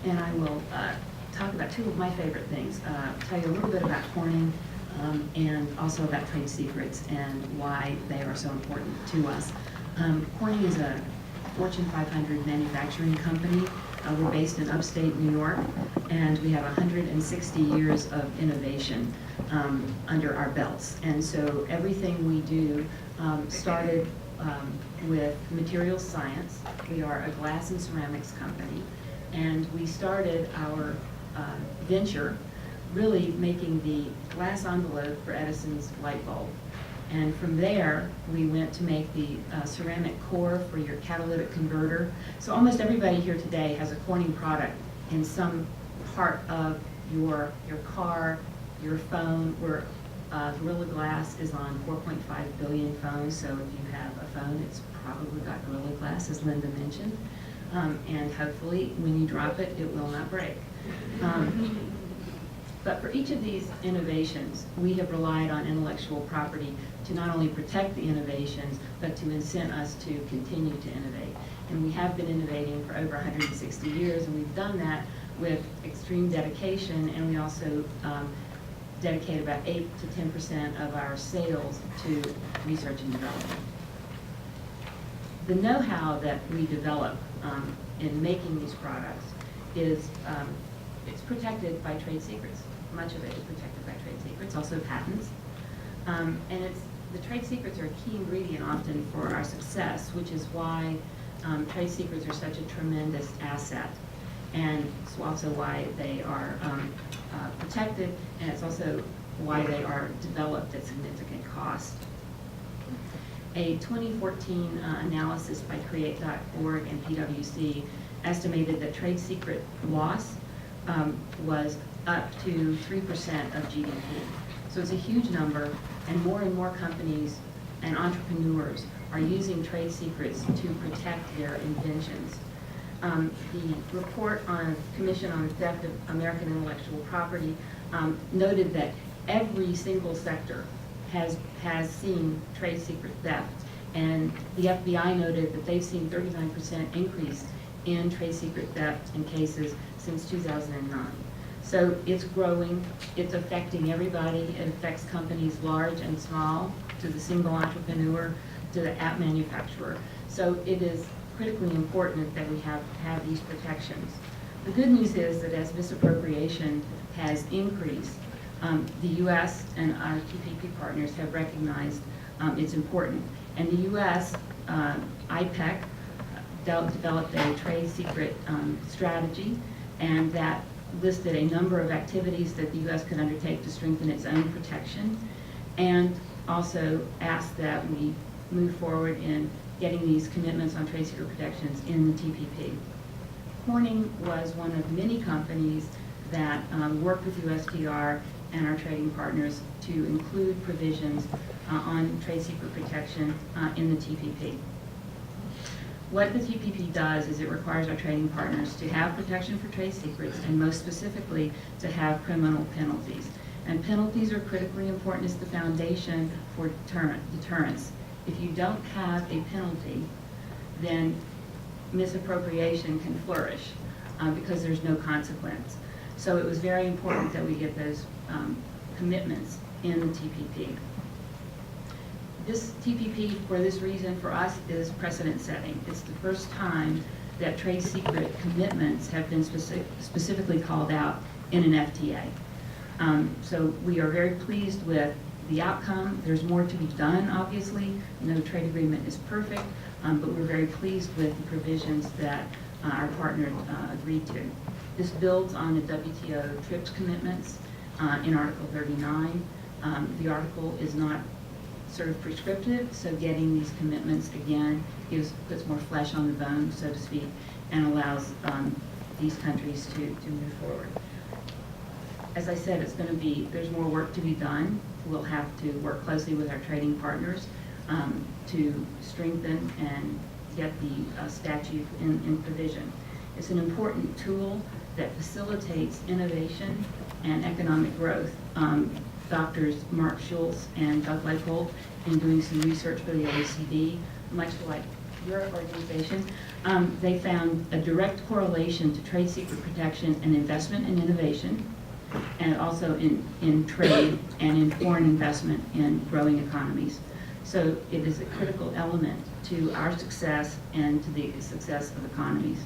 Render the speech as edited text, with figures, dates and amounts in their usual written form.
and I will talk about two of my favorite things. Tell you a little bit about Corning and also about trade secrets and why they are so important to us. Corning is a Fortune 500 manufacturing company. We're based in upstate New York, and we have 160 years of innovation under our belts. And so everything we do started with materials science. We are a glass and ceramics company, and we started our venture really making the glass envelope for Edison's light bulb. And from there, we went to make the ceramic core for your catalytic converter. So almost everybody here today has a Corning product in some part of your car, your phone. Gorilla Glass is on 4.5 billion phones, so if you have a phone, it's probably got Gorilla Glass, as Linda mentioned. And hopefully, when you drop it, it will not break. But for each of these innovations, we have relied on intellectual property to not only protect the innovations, but to incent us to continue to innovate. And we have been innovating for over 160 years, and we've done that with extreme dedication, and we also dedicate about 8 to 10% of our sales to research and development. The know-how that we develop in making these products is it's protected by trade secrets. Much of it is protected by trade secrets, also patents. And the trade secrets are a key ingredient often for our success, which is why trade secrets are such a tremendous asset. And it's also why they are protected, and it's also why they are developed at significant cost. A 2014 analysis by Create.org and PwC estimated that trade secret loss was up to 3% of GDP. So it's a huge number, and more companies and entrepreneurs are using trade secrets to protect their inventions. The report on Commission on Theft of American Intellectual Property noted that every single sector has seen trade secret theft, and the FBI noted that they've seen 39% increase in trade secret theft in cases since 2009. So it's growing, it's affecting everybody. It affects companies large and small, to the single entrepreneur, to the app manufacturer. So it is critically important that we have these protections. The good news is that as misappropriation has increased, the U.S. and our TPP partners have recognized it's important. And the U.S. IPEC developed a trade secret strategy, and that listed a number of activities that the U.S. could undertake to strengthen its own protection, and also asked that we move forward in getting these commitments on trade secret protections in the TPP. Corning was one of many companies that worked with USTR and our trading partners to include provisions on trade secret protection in the TPP. What the TPP does is it requires our trading partners to have protection for trade secrets, and most specifically to have criminal penalties. And penalties are critically important as the foundation for deterrence. If you don't have a penalty, then misappropriation can flourish because there's no consequence. So it was very important that we get those commitments in the TPP. This TPP, for this reason, for us, is precedent setting. It's the first time that trade secret commitments have been specifically called out in an FTA. So we are very pleased with the outcome. There's more to be done, obviously. No trade agreement is perfect, but we're very pleased with the provisions that our partner agreed to. This builds on the WTO TRIPS commitments in Article 39. The article is not sort of prescriptive, so getting these commitments again puts more flesh on the bone, so to speak, and allows these countries to move forward. As I said, there's more work to be done. We'll have to work closely with our trading partners to strengthen and get the statute in provision. It's an important tool that facilitates innovation and economic growth. Doctors Mark Schultz and Doug Leipold, in doing some research for the OECD, much like your organization, they found a direct correlation to trade secret protection and investment in innovation, and also in trade and in foreign investment in growing economies. So it is a critical element to our success and to the success of economies.